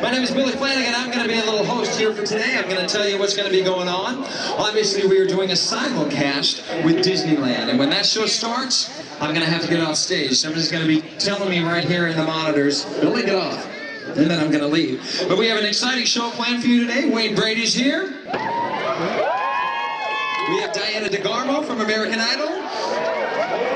My name is Billy Flanagan. I'm going to be a little host here for today. I'm going to tell you what's going to be going on. Obviously, we are doing a simulcast with Disneyland, and when that show starts, I'm going to have to get off stage. Somebody's going to be telling me right here in the monitors, Billy, get off. And then I'm going to leave. But we have an exciting show planned for you today. Wayne Brady's here. We have Diana DeGarmo from American Idol.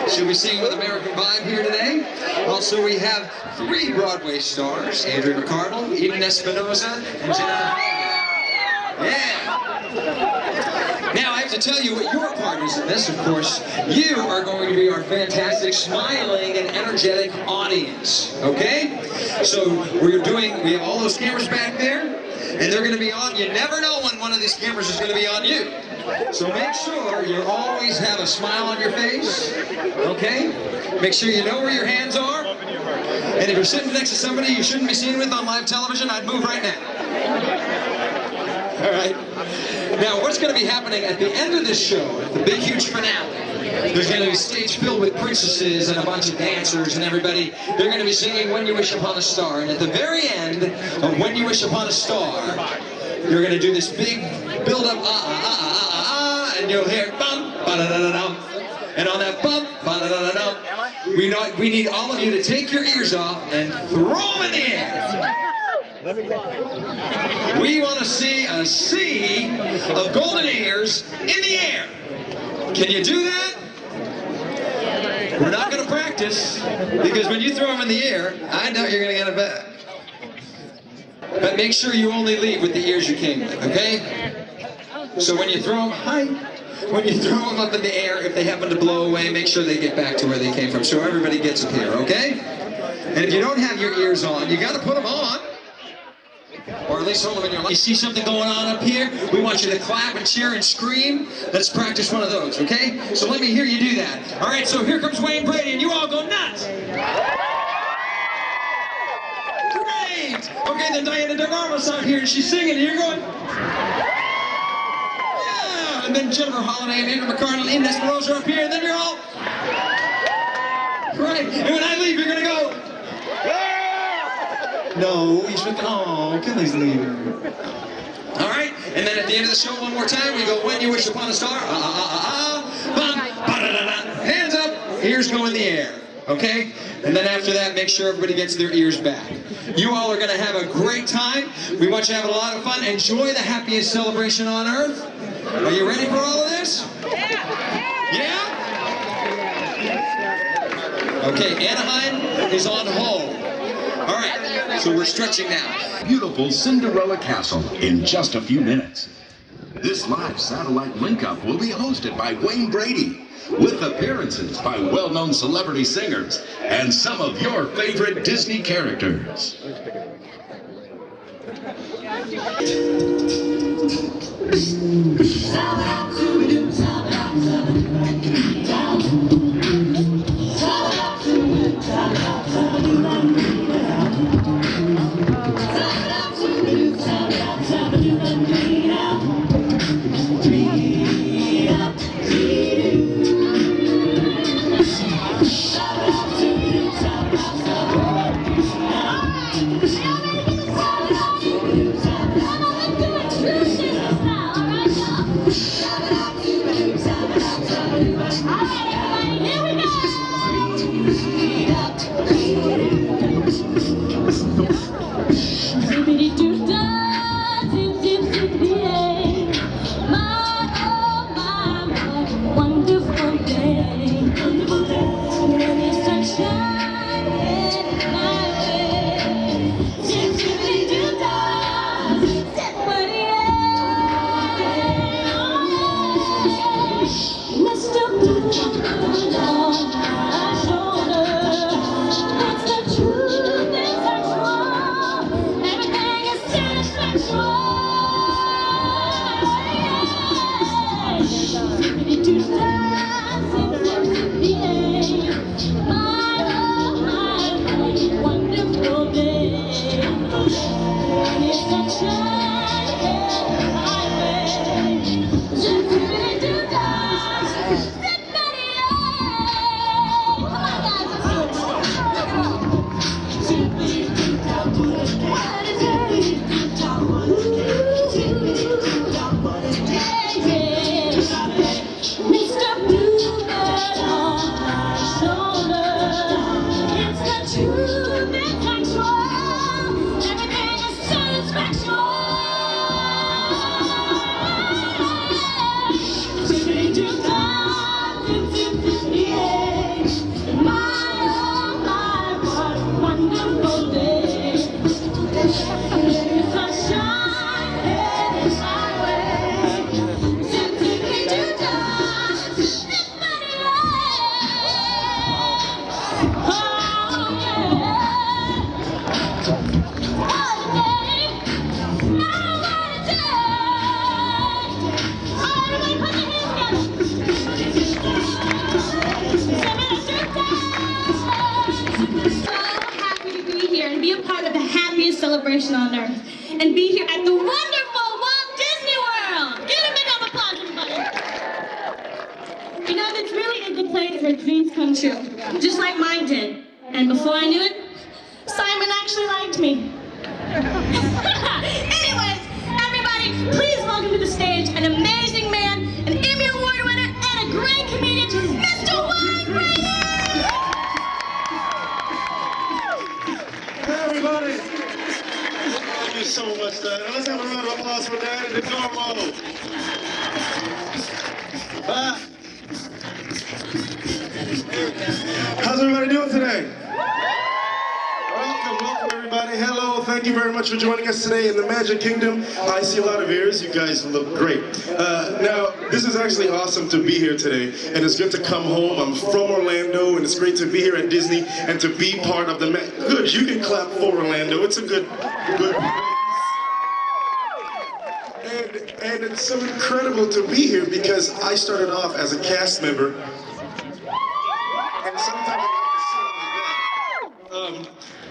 She'll be singing with American Vibe here today. Also, we have 3 Broadway stars, Andrew McCardle, Eden Espinosa, and Jenna. Yeah! Now, I have to tell you what your part is in this, of course. You are going to be our fantastic, smiling, and energetic audience, okay? So, we have all those cameras back there, and they're going to be on. You never know when one of these cameras is going to be on you. So make sure you always have a smile on your face, okay? Make sure you know where your hands are. And if you're sitting next to somebody you shouldn't be seen with on live television, I'd move right now. All right? Now, what's going to be happening at the end of this show, at the big, huge finale, there's going to be a stage filled with princesses and a bunch of dancers and everybody. They're going to be singing When You Wish Upon a Star. And at the very end of When You Wish Upon a Star, you're going to do this big build-up, and you'll hear bum, ba-da-da-da-dum. And on that bum, ba-da-da-da-dum, we need all of you to take your ears off and throw them in the air. We want to see a sea of golden ears in the air. Can you do that? We're not going to practice, because when you throw them in the air, I know you're going to get it back. But make sure you only leave with the ears you came with, okay? So when you throw them, when you throw them up in the air, if they happen to blow away, make sure they get back to where they came from, so everybody gets up here, okay? And if you don't have your ears on, you got to put them on. Or at least hold them in your lap. You see something going on up here? We want you to clap and cheer and scream. Let's practice one of those, okay? So let me hear you do that. All right, so here comes Wayne Brady, and you all go nuts. Great! Okay, then Diana DeGarmo's out here, and she's singing, and you're going... Yeah! And then Jennifer Holiday and Andrew McCardle and Eden Espinosa are up here, and then you're all... Right, and when I leave, you're going to go... No, he's with... Oh, Kelly's leaving. All right, and then at the end of the show, one more time, we go, When You Wish Upon a Star, bum, ba-da-da-da. Hands up, ears go in the air, okay? And then after that, make sure everybody gets their ears back. You all are going to have a great time. We want you to have a lot of fun. Enjoy the happiest celebration on earth. Are you ready for all of this? Yeah? Okay, Anaheim is on hold. All right, so we're stretching now. Beautiful Cinderella Castle in just a few minutes. This live satellite link-up will be hosted by Wayne Brady, with appearances by well-known celebrity singers and some of your favorite Disney characters. What is it? celebration on Earth and be here at the wonderful Walt Disney World. Give it a big round of applause, everybody. You know, it's really a good place where dreams come true, just like mine did. And before I knew it, Simon actually liked me. Anyways, everybody, please welcome to the stage an amazing man, an Emmy Award winner, and a great comedian, Mr. Wayne Brady! Hey, everybody! Thank you so much, Dad. Let's have a round of applause for Dad and the Cornwall. How's everybody doing today? Welcome, everybody. Hello, thank you very much for joining us today in the Magic Kingdom. I see a lot of ears. You guys look great. Now, this is actually awesome to be here today, and it's good to come home. I'm from Orlando, and it's great to be here at Disney and to be part of the Good, you can clap for Orlando. It's a good and it's so incredible to be here because I started off as a cast member, and sometimes I like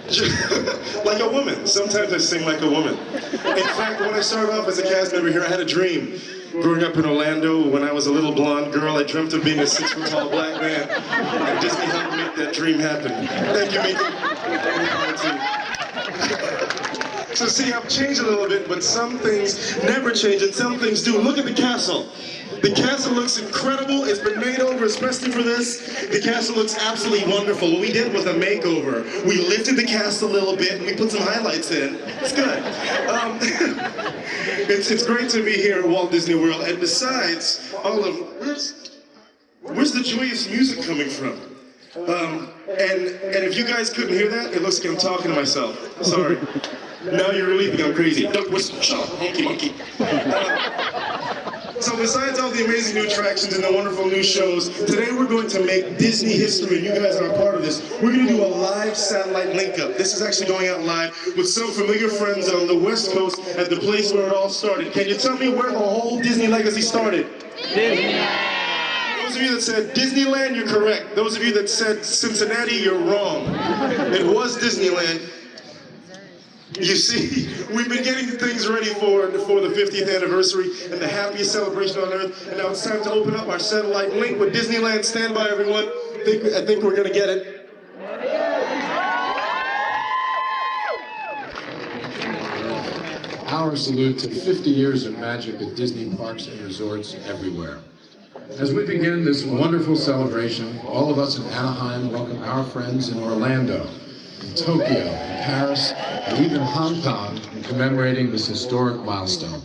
to sing like a woman. Sometimes I sing like a woman. In fact, when I started off as a cast member here, I had a dream. Growing up in Orlando, when I was a little blonde girl, I dreamt of being a 6-foot-tall black man, and Disney helped make that dream happen. Thank you, Mickey. So see, I've changed a little bit, but some things never change, and some things do. Look at the castle. The castle looks incredible. It's been made over especially for this. The castle looks absolutely wonderful. What we did was a makeover. We lifted the castle a little bit, and we put some highlights in. It's good. It's great to be here at Walt Disney World, and besides, all of where's the joyous music coming from? And if you guys couldn't hear that, it looks like I'm talking to myself. Sorry. Now you're really think I'm crazy. Duck, whistle, shut up, monkey, monkey. So besides all the amazing new attractions and the wonderful new shows, today we're going to make Disney history, and you guys are a part of this. We're going to do a live satellite link-up. This is actually going out live with some familiar friends on the West Coast at the place where it all started. Can you tell me where the whole Disney legacy started? Disneyland. Those of you that said Disneyland, you're correct. Those of you that said Cincinnati, you're wrong. It was Disneyland. You see, we've been getting things ready for the 50th anniversary and the happiest celebration on earth, and now it's time to open up our satellite link with Disneyland. Stand by, everyone. I think we're going to get it. Our salute to 50 years of magic at Disney parks and resorts everywhere. As we begin this wonderful celebration, all of us in Anaheim welcome our friends in Orlando, in Tokyo, in Paris, and even Hong Kong, commemorating this historic milestone.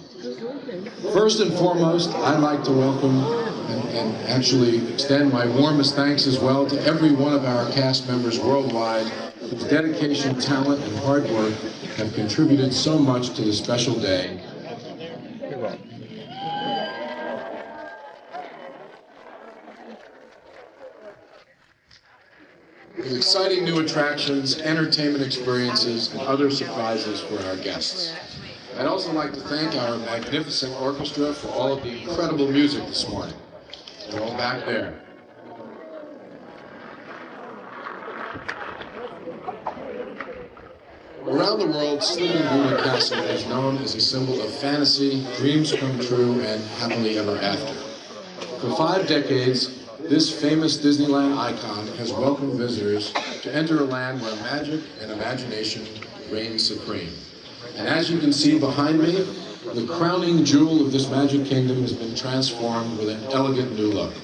First and foremost, I'd like to welcome and actually extend my warmest thanks as well to every one of our cast members worldwide whose dedication, talent, and hard work have contributed so much to this special day. With exciting new attractions, entertainment experiences, and other surprises for our guests. I'd also like to thank our magnificent orchestra for all of the incredible music this morning. They're all back there. Around the world, Sleeping Beauty Castle is known as a symbol of fantasy, dreams come true, and happily ever after. For 5 decades, this famous Disneyland icon has welcomed visitors to enter a land where magic and imagination reign supreme. And as you can see behind me, the crowning jewel of this magic kingdom has been transformed with an elegant new look.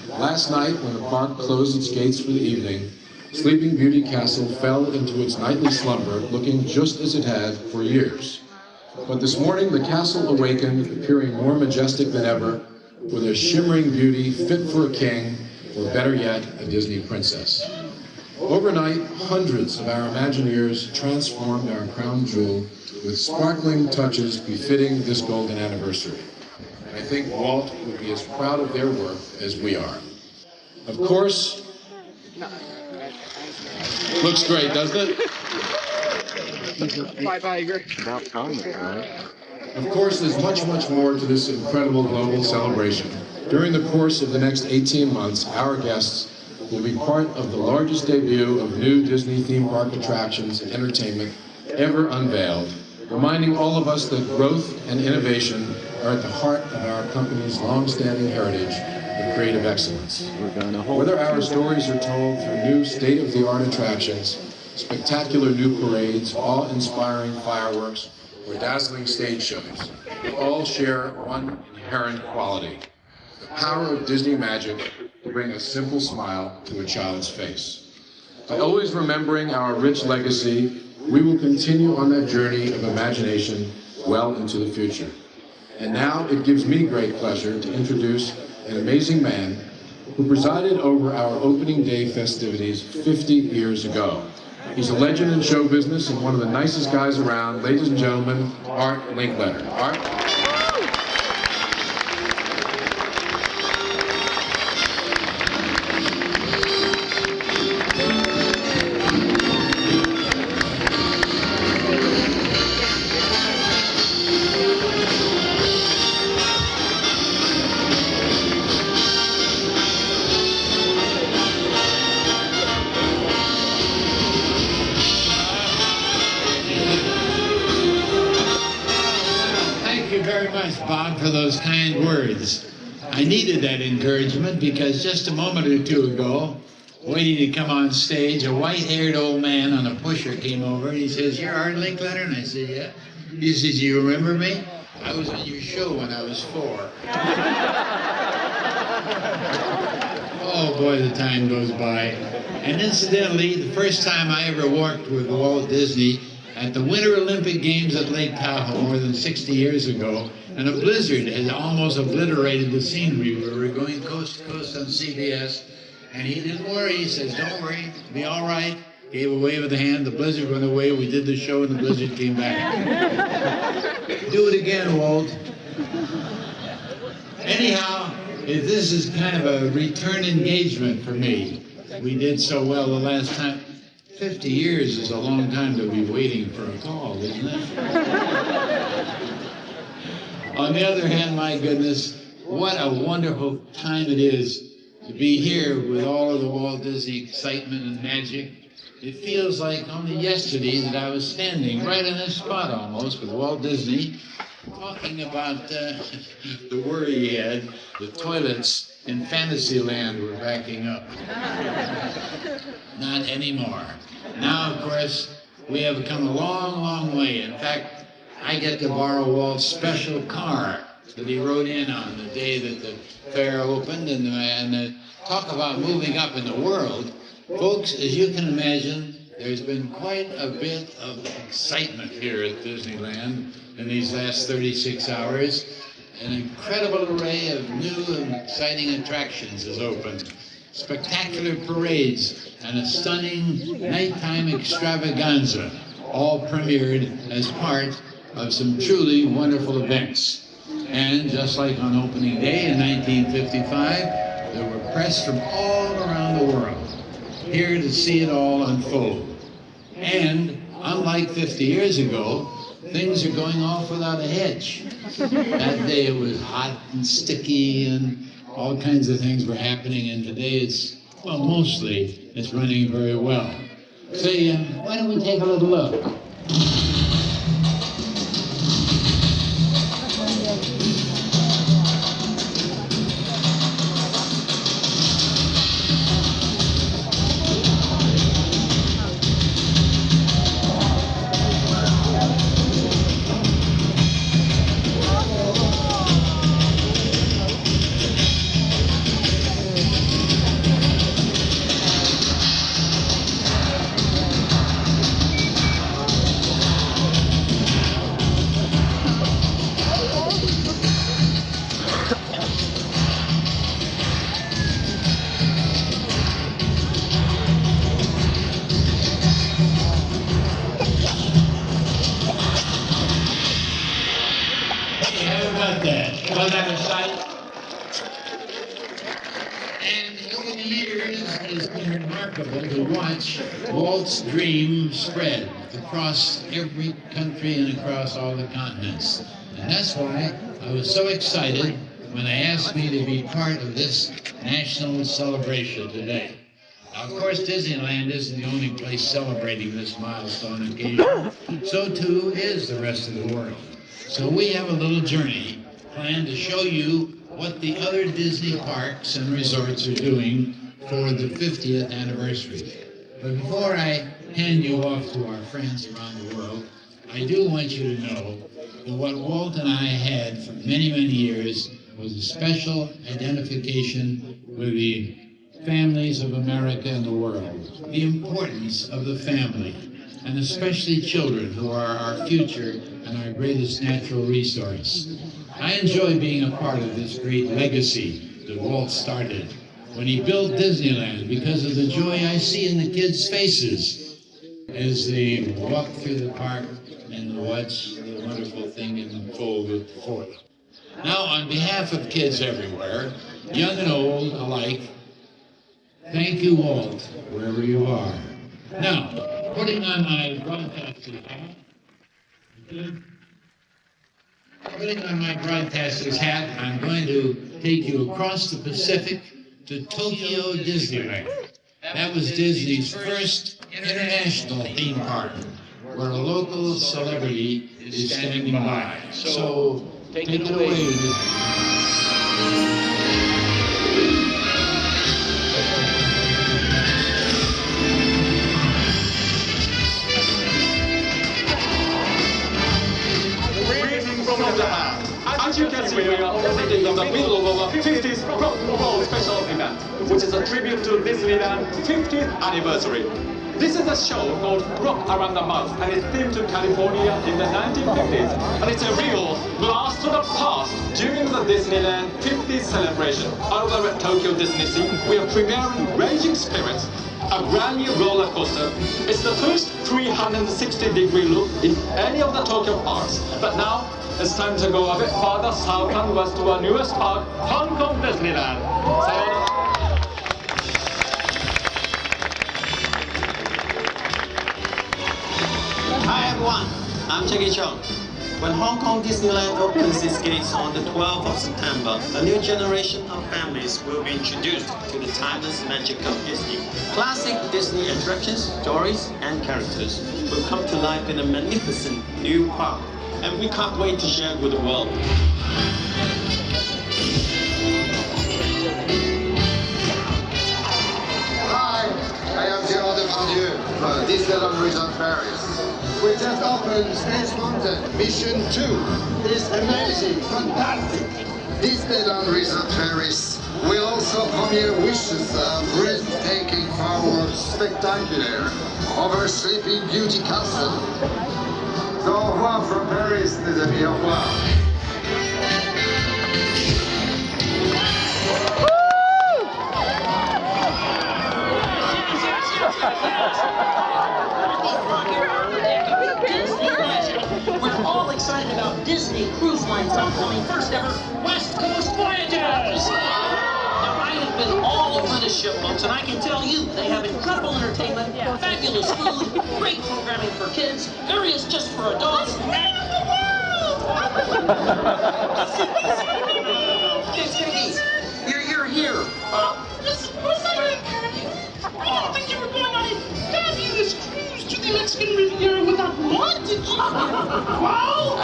Last night, when the park closed its gates for the evening, Sleeping Beauty Castle fell into its nightly slumber, looking just as it had for years. But this morning, the castle awakened, appearing more majestic than ever, with a shimmering beauty fit for a king, or better yet, a Disney princess. Overnight, hundreds of our Imagineers transformed our crown jewel with sparkling touches befitting this golden anniversary. And I think Walt would be as proud of their work as we are. Of course, looks great, doesn't it? I agree. About comment, right? Of course, there's much, much more to this incredible global celebration. During the course of the next 18 months, our guests will be part of the largest debut of new Disney theme park attractions and entertainment ever unveiled, reminding all of us that growth and innovation are at the heart of our company's long-standing heritage of creative excellence. Whether our stories are told through new state-of-the-art attractions, spectacular new parades, awe-inspiring fireworks, or dazzling stage shows, they all share one inherent quality: the power of Disney magic to bring a simple smile to a child's face. By always remembering our rich legacy, we will continue on that journey of imagination well into the future. And now it gives me great pleasure to introduce an amazing man who presided over our opening day festivities 50 years ago. He's a legend in show business and one of the nicest guys around. Ladies and gentlemen, Art Linkletter. Art? Bob, for those kind words. I needed that encouragement because just a moment or two ago, waiting to come on stage, a white-haired old man on a pusher came over and he says, "You're Art Linkletter?" And I said, "Yeah." He says, "You remember me? I was on your show when I was 4. Oh boy, the time goes by. And incidentally, the first time I ever worked with Walt Disney at the Winter Olympic Games at Lake Tahoe more than 60 years ago, and a blizzard had almost obliterated the scenery. We were going coast to coast on CBS, and he didn't worry. He says, "Don't worry, it'll be all right." Gave a wave of the hand, the blizzard went away, we did the show, and the blizzard came back. Do it again, Walt. Anyhow, this is kind of a return engagement for me. We did so well the last time. 50 years is a long time to be waiting for a call, isn't it? On the other hand, my goodness, what a wonderful time it is to be here with all of the Walt Disney excitement and magic. It feels like only yesterday that I was standing right in this spot almost with Walt Disney talking about the worry he had. The toilets in Fantasyland were backing up. Not anymore. Now, of course, we have come a long, long way. In fact, I get to borrow Walt's special car that he rode in on the day that the fair opened, and talk about moving up in the world. Folks, as you can imagine, there's been quite a bit of excitement here at Disneyland in these last 36 hours. An incredible array of new and exciting attractions has opened. Spectacular parades and a stunning nighttime extravaganza, all premiered as part of some truly wonderful events. And just like on opening day in 1955, there were press from all around the world here to see it all unfold. And unlike 50 years ago, things are going off without a hitch. That day it was hot and sticky and all kinds of things were happening, and today it's, well, mostly it's running very well. Say, why don't we take a little look? To watch Walt's dream spread across every country and across all the continents. And that's why I was so excited when they asked me to be part of this national celebration today. Of course, Disneyland isn't the only place celebrating this milestone occasion. So too is the rest of the world. So we have a little journey planned to show you what the other Disney parks and resorts are doing for the 50th anniversary. But before I hand you off to our friends around the world, I do want you to know that what Walt and I had for many, many years was a special identification with the families of America and the world. The importance of the family, and especially children who are our future and our greatest natural resource. I enjoy being a part of this great legacy that Walt started when he built Disneyland because of the joy I see in the kids' faces as they walk through the park and watch the wonderful thing unfold before them. Now, on behalf of kids everywhere, young and old alike, thank you, Walt, wherever you are. Now, putting on my broadcaster's hat, I'm going to take you across the Pacific to Tokyo Disneyland. That was Disney's first international theme park, where a local celebrity is standing by. So, take it away. From Japan. As you can see, we are already in the middle of a 50th Rock Roll special event, which is a tribute to Disneyland 50th anniversary. This is a show called Rock Around the Mouth, and it's themed to California in the 1950s. And it's a real blast to the past during the Disneyland 50th celebration. Over at Tokyo Disney Sea, we are premiering Raging Spirits, a brand new roller coaster. It's the first 360-degree loop in any of the Tokyo parks. But now, it's time to go a bit farther south and west to our newest park, Hong Kong Disneyland. Sayonara. Hi everyone, I'm Jackie Chung. When Hong Kong Disneyland opens its gates on the 12th of September, a new generation of families will be introduced to the timeless magic of Disney. Classic Disney attractions, stories, and characters will come to life in a magnificent new park, and we can't wait to share it with the world. Hi, I am Gerald Depardieu from Disneyland Resort Paris. We just opened Space Mountain Mission 2. It's amazing, fantastic. Disneyland Resort Paris will also premiere Wishes, a breathtaking fireworks spectacular over Sleeping Beauty Castle. So au revoir from Paris, les amis, au revoir. We're all excited about Disney Cruise Line's upcoming first ever West Coast voyages. Now, I have been all over the ship, folks, and I can tell you they have incredible entertainment, fabulous food, great programming for kids, areas just for adults. You're here. Was I you? I didn't think you were going on a fabulous cruise to the Mexican Riviera without mud, did you? Well,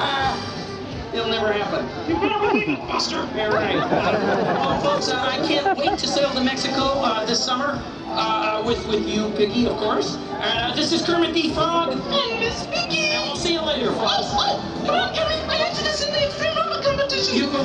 It'll never happen. you better believe it, Buster. You're right. Well, folks, I can't wait to sail to Mexico this summer with you, Piggy, of course. This is Kermit the Frog. And Miss Piggy. And we'll see you later, folks. Come on, Kermit. I entered us in the Extreme Roller Competition. You go.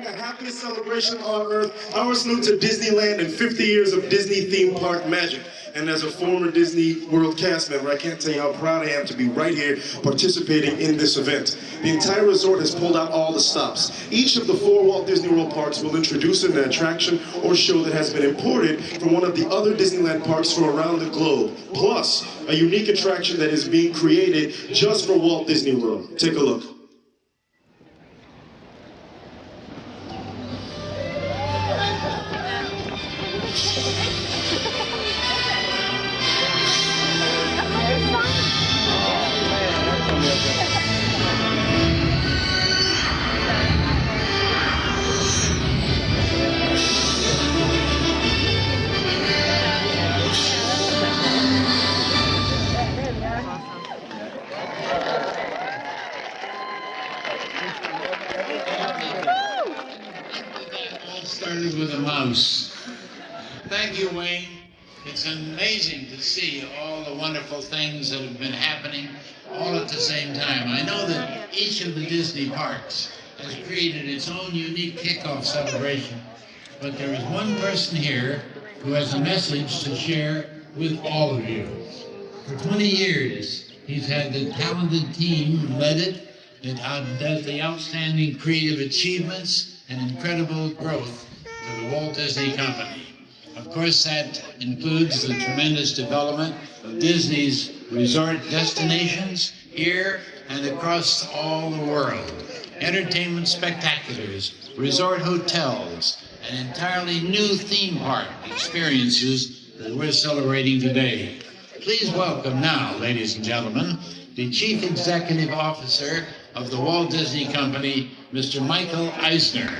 The happiest celebration on earth, our salute to Disneyland and 50 years of Disney theme park magic. And as a former Disney World cast member, I can't tell you how proud I am to be right here participating in this event. The entire resort has pulled out all the stops. Each of the 4 Walt Disney World parks will introduce an attraction or show that has been imported from one of the other Disneyland parks from around the globe, plus a unique attraction that is being created just for Walt Disney World. Take a look. Thank you, Wayne. It's amazing to see all the wonderful things that have been happening all at the same time. I know that each of the Disney parks has created its own unique kickoff celebration, but there is one person here who has a message to share with all of you. For 20 years, he's had the talented team who led it that does the outstanding creative achievements and incredible growth for the Walt Disney Company. Of course, that includes the tremendous development of Disney's resort destinations here and across all the world. Entertainment spectaculars, resort hotels, and entirely new theme park experiences that we're celebrating today. Please welcome now, ladies and gentlemen, the Chief Executive Officer of the Walt Disney Company, Mr. Michael Eisner.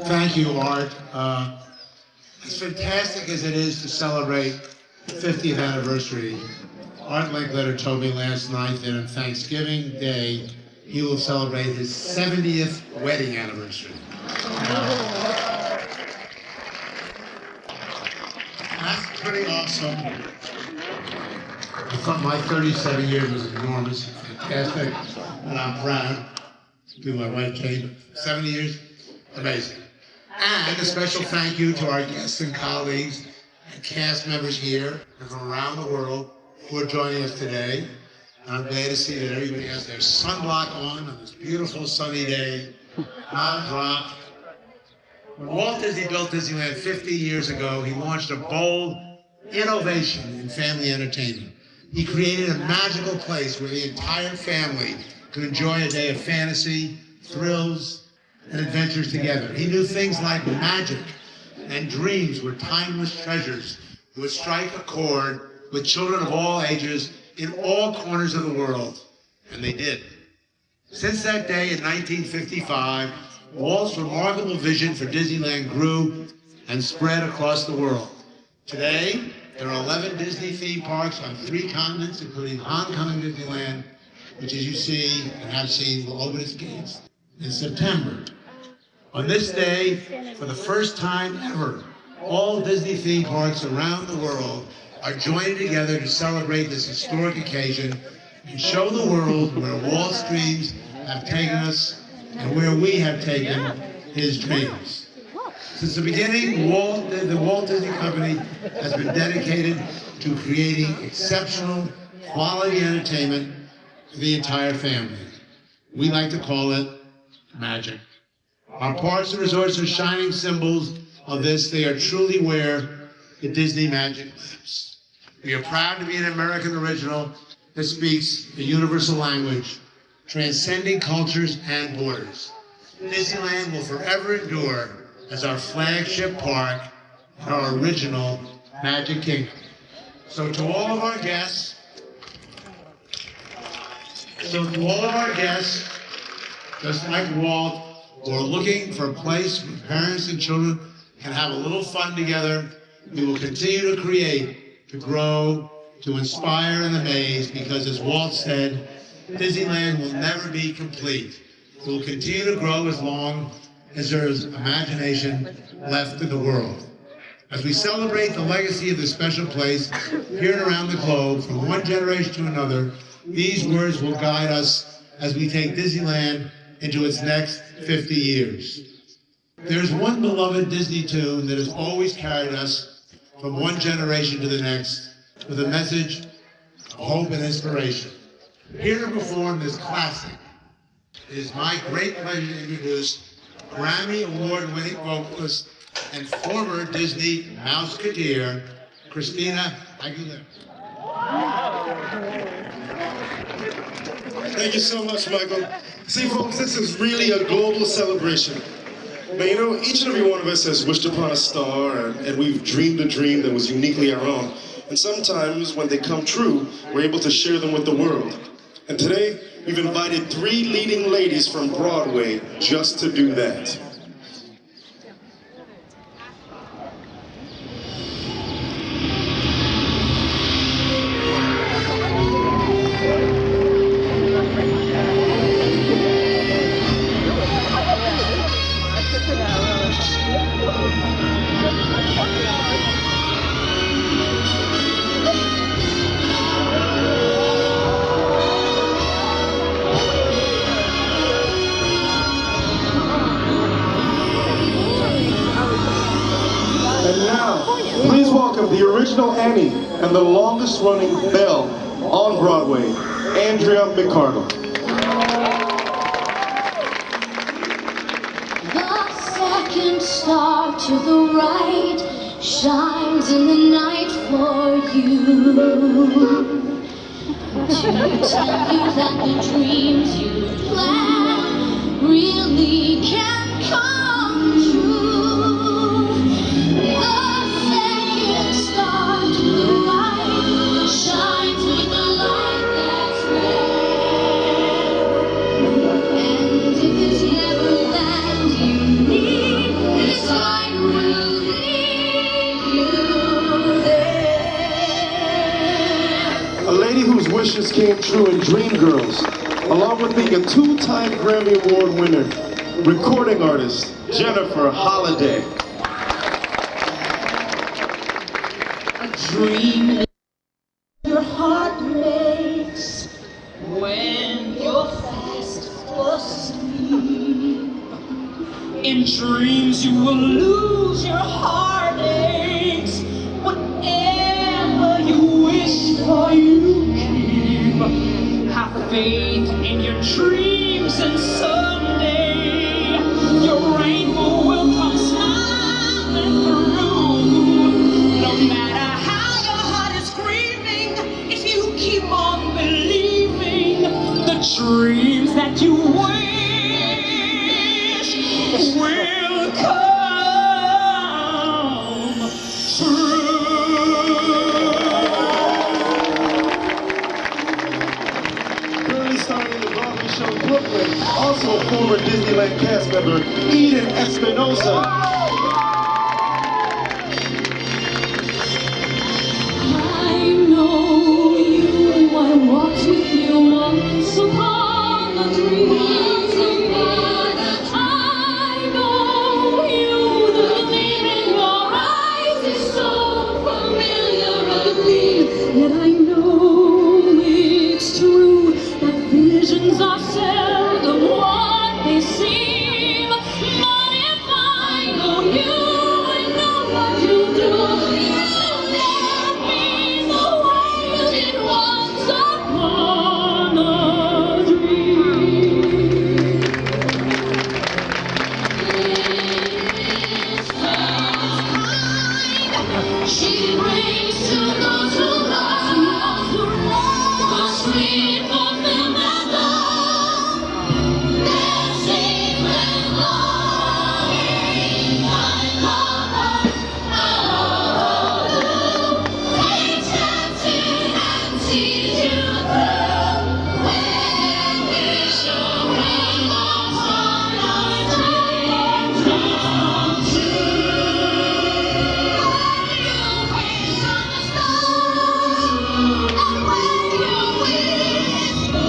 Thank you, Art. As fantastic as it is to celebrate the 50th anniversary, Art Linkletter told me last night that on Thanksgiving Day, he will celebrate his 70th wedding anniversary. That's pretty awesome. I thought my 37 years was enormous, fantastic, and I'm proud. Do my wife Kate, 70 years, amazing. And a special thank you to our guests and colleagues and cast members here and from around the world who are joining us today. And I'm glad to see that everybody has their sunblock on this beautiful sunny day, not a drop. When Walt Disney built Disneyland 50 years ago, he launched a bold innovation in family entertainment. He created a magical place where the entire family could enjoy a day of fantasy, thrills, and adventures together. He knew things like magic and dreams were timeless treasures that would strike a chord with children of all ages in all corners of the world, and they did. Since that day in 1955, Walt's remarkable vision for Disneyland grew and spread across the world. Today, there are 11 Disney theme parks on 3 continents, including Hong Kong Disneyland, which, as you see and have seen, will open its gates in September. On this day, for the first time ever, all Disney theme parks around the world are joining together to celebrate this historic occasion and show the world where Walt's dreams have taken us and where we have taken his dreams. Since the beginning, the Walt Disney Company has been dedicated to creating exceptional, quality entertainment for the entire family. We like to call it magic. Our parks and resorts are shining symbols of this. They are truly where the Disney magic lives. We are proud to be an American original that speaks a universal language, transcending cultures and borders. Disneyland will forever endure as our flagship park and our original Magic Kingdom. So to all of our guests, just like Walt, who are looking for a place where parents and children can have a little fun together, we will continue to create, to grow, to inspire and amaze, because as Walt said, Disneyland will never be complete. It will continue to grow as long as there is imagination left in the world. As we celebrate the legacy of this special place here and around the globe, from one generation to another, these words will guide us as we take Disneyland into its next 50 years. There's one beloved Disney tune that has always carried us from one generation to the next with a message of hope and inspiration. Here to perform this classic, it is my great pleasure to introduce Grammy Award-winning vocalist and former Disney Mouseketeer, Christina Aguilera. Thank you so much, Michael. See, folks, this is really a global celebration. But you know, each and every one of us has wished upon a star, and we've dreamed a dream that was uniquely our own. And sometimes, when they come true, we're able to share them with the world. And today, we've invited 3 leading ladies from Broadway just to do that. and the longest running belle on Broadway, Andrea McCardle. The second star to the right shines in the night for you, to tell you that the dreams you plan really can come true. The second star to the right shines with the light that's red, and if it's Neverland you need, this light will lead you there. A lady whose wishes came true in Dreamgirls, along with being a two-time Grammy Award winner, recording artist Jennifer Holliday. A dream your heart makes when you're fast asleep. In dreams you will lose your heartaches. Whatever you wish for you keep. Have faith in your dreams and someday your rainbow will come smiling through. No matter how your heart is grieving, if you keep on believing, the dreams that you wish will come true. Currently starring in the Broadway show Brooklyn, also former Disneyland cast member Eden Espinosa. I know you, I walked with you once upon a dream. I know you, the gleam in your eyes is so familiar a gleam. Yet I know it's true that visions are seldom what they seem. But if I know you and know what you do, you'll never be the way you did once upon a dream. It's kind. She brings to those who love the sweet fulfillment of their secret longing. I love you. They tempted and tease you through when we show rainbows on our dreams come true. When you wish on the stars, and when you wish for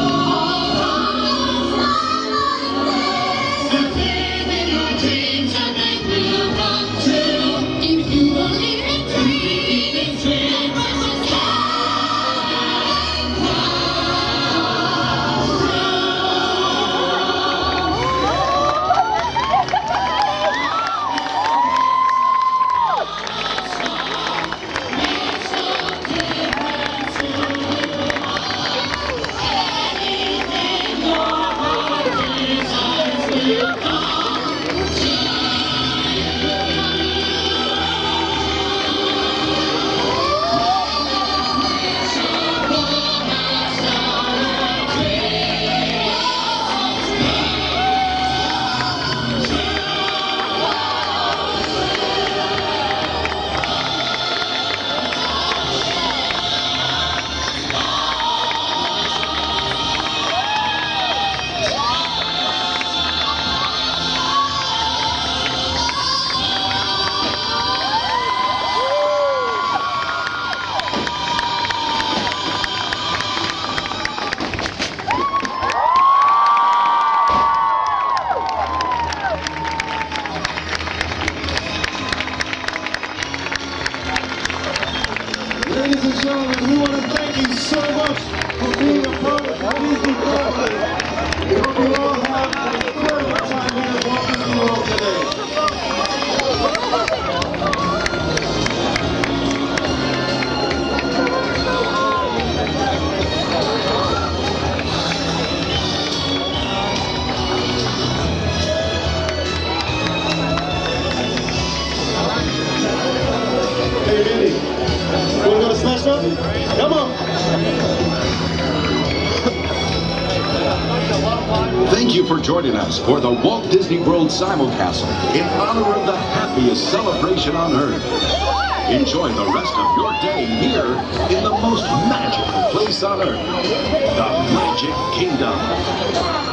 believe in your dreams and they will come true. If you believe in dreams, then wishes can Ladies and gentlemen, we want to thank you so much for being a part of Disney Broadway. We hope you all have an incredible time here at Walt Disney World today. for joining us for the Walt Disney World Simulcast in honor of the happiest celebration on Earth. Enjoy the rest of your day here in the most magical place on Earth, the Magic Kingdom.